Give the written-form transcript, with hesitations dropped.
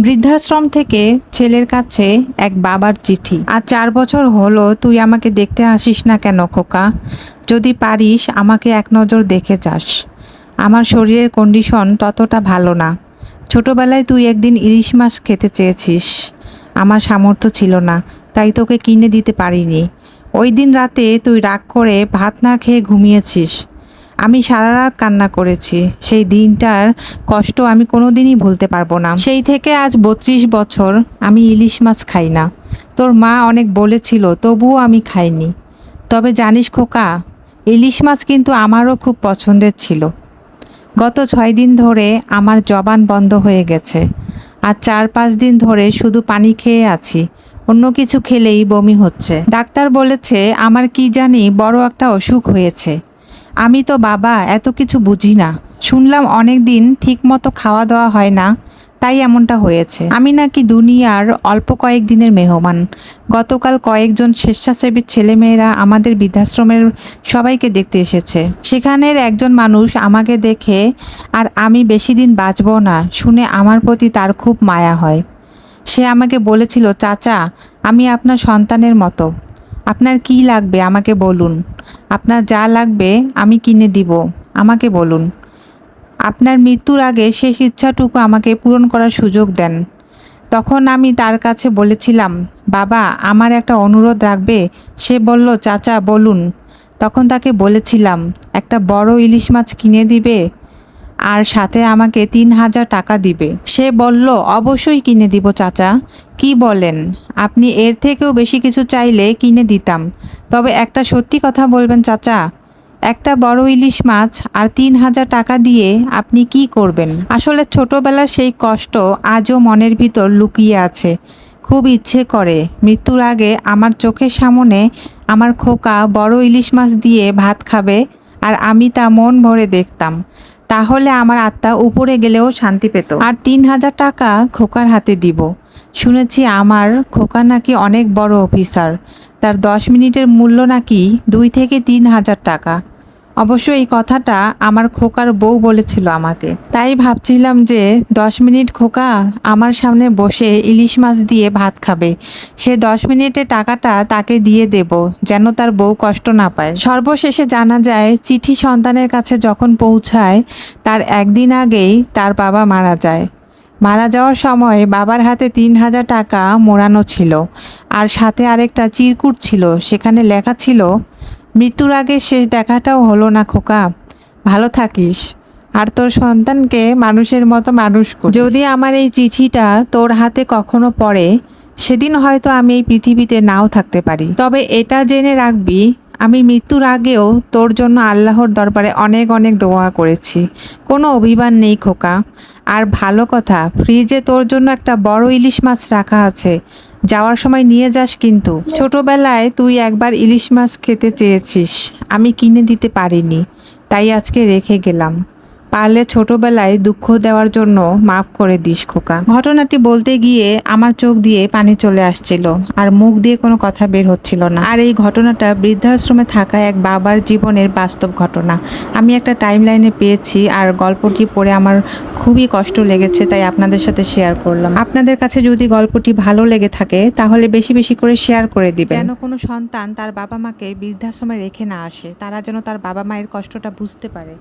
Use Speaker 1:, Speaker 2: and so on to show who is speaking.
Speaker 1: বৃদ্ধাশ্রম থেকে ছেলের কাছে এক বাবার চিঠি। আজ 4 বছর হলো তুই আমাকে দেখতে আসিস না কেন খোকা? যদি পারিস আমাকে এক নজর দেখে যাস। আমার শরীরের কন্ডিশন ততটা ভালো না। ছোটবেলায় তুই একদিন ইলিশ মাছ খেতে চেয়েছিস, আমার সামর্থ্য ছিল না, তাই তোকে কিনে দিতে পারিনি। ওই দিন রাতে তুই রাগ করে ভাত না খেয়ে ঘুমিয়েছিস। আমি সারা রাত কান্না করেছি। সেই দিনটার কষ্ট আমি কোনোদিনই ভুলতে পারবো না। সেই থেকে আজ 32 বছর আমি ইলিশ মাছ খাই না। তোর মা অনেক বলেছিল, তবুও আমি খাইনি। তবে জানিস খোকা, ইলিশ মাছ কিন্তু আমারও খুব পছন্দের ছিল। গত 6 দিন ধরে আমার জবান বন্ধ হয়ে গেছে। আর 4-5 দিন ধরে শুধু পানি খেয়ে আছি। অন্য কিছু খেলেই বমি হচ্ছে। ডাক্তার বলেছে আমার কি জানি বড় একটা অসুখ হয়েছে। আমি তো বাবা এত কিছু বুঝি না। শুনলাম অনেক দিন ঠিক মতো খাওয়া দাওয়া হয় না, তাই এমনটা হয়েছে। আমি নাকি দুনিয়ার অল্প কয়েকদিনের মেহমান। গতকাল কয়েকজন স্বেচ্ছাসেবী ছেলেমেয়েরা আমাদের বৃদ্ধাশ্রমের সবাইকে দেখতে এসেছে। সেখানের একজন মানুষ আমাকে দেখে আর আমি বেশি দিন বাঁচব না শুনে আমার প্রতি তার খুব মায়া হয়। সে আমাকে বলেছিল, চাচা আমি আপনার সন্তানের মতো। আপনার কি লাগবে আমাকে বলুন। আপনার যা লাগবে আমি কিনে দিব, আমাকে বলুন। আপনার মৃত্যুর আগে শেষ ইচ্ছাটুকু আমাকে পূরণ করার সুযোগ দেন। তখন আমি তার কাছে বলেছিলাম, বাবা আমার একটা অনুরোধ রাখবে? সে বলল, চাচা বলুন। তখন তাকে বলেছিলাম, একটা বড় ইলিশ মাছ কিনে দিবে আর সাথে আমাকে 3000 টাকা দিবে। সে বলল, অবশ্যই কিনে দিব চাচা। কি বলেন? আপনি এর থেকেও বেশি কিছু চাইলে কিনে দিতাম, তবে একটা সত্যি কথা বলবেন চাচা, একটা বড় ইলিশ মাছ আর 3000 টাকা দিয়ে আপনি কি করবেন? আসলে ছোটবেলার সেই কষ্ট আজও মনের ভিতর লুকিয়ে আছে। খুব ইচ্ছে করে মৃত্যুর আগে আমার চোখের সামনে আমার খোকা বড় ইলিশ মাছ দিয়ে ভাত খাবে আর আমি তা মন ভরে দেখতাম। তাহলে আমার আত্মা উপরে গেলেও শান্তি পেত। আর 3000 টাকা খোকার হাতে দিব। শুনেছি আমার খোকা নাকি অনেক বড় অফিসার। তার 10 মিনিটের মূল্য নাকি 2 থেকে 3000 টাকা। অবশ্য এই কথাটা আমার খোকার বউ বলেছিল আমাকে। তাই ভাবছিলাম যে 10 মিনিট খোকা আমার সামনে বসে ইলিশ মাছ দিয়ে ভাত খাবে। সে 10 মিনিটে টাকাটা তাকে দিয়ে দেব, যেন তার বউ কষ্ট না পায়। সর্বশেষে জানা যায় চিঠি সন্তানের কাছে যখন পৌঁছায় তার একদিন আগেই তার বাবা মারা যায়। মারা যাওয়ার সময় বাবার হাতে 3000 টাকা মোড়ানো ছিল আর সাথে আরেকটা চিরকুট ছিল। সেখানে লেখা ছিল, মৃত্যুর আগে শেষ দেখাটাও হলো না খোকা, ভালো থাকিস আর তোর সন্তানকে মানুষের মতো মানুষ কর। যদি আমার এই চিঠিটা তোর হাতে কখনো পড়ে, সেদিন হয়তো আমি এই পৃথিবীতে নাও থাকতে পারি। তবে এটা জেনে রাখবি, আমি মৃত্যুর আগেও তোর জন্য আল্লাহর দরবারে অনেক অনেক দোয়া করেছি। কোনো অভিমান নেই খোকা। আর ভালো কথা, ফ্রিজে তোর জন্য একটা বড় ইলিশ মাছ রাখা আছে, যাওয়ার সময় নিয়ে যাস কিন্তু। ছোটবেলায় তুই একবার ইলিশ মাছ খেতে চেয়েছিস, আমি কিনে দিতে পারিনি, তাই আজকে রেখে গেলাম। পারলে ছোটবেলায় দুঃখ দেওয়ার জন্য মাফ করে দিস খোকা। ঘটনাটি বলতে গিয়ে আমার চোখ দিয়ে পানি চলে আসছিল আর মুখ দিয়ে কোনো কথা বের হচ্ছিল না। আর এই ঘটনাটা বৃদ্ধাশ্রমে থাকা এক বাবার জীবনের বাস্তব ঘটনা। আমি একটা টাইমলাইনে পেয়েছি আর গল্পটি পড়ে আমার খুবই কষ্ট লেগেছে, তাই আপনাদের সাথে শেয়ার করলাম। আপনাদের কাছে যদি গল্পটি ভালো লেগে থাকে তাহলে বেশি বেশি করে শেয়ার করে দিবেন, যেন কোনো সন্তান তার বাবা মাকে বৃদ্ধাশ্রমে রেখে না আসে। তারা যেন তার বাবা মায়ের কষ্টটা বুঝতে পারে।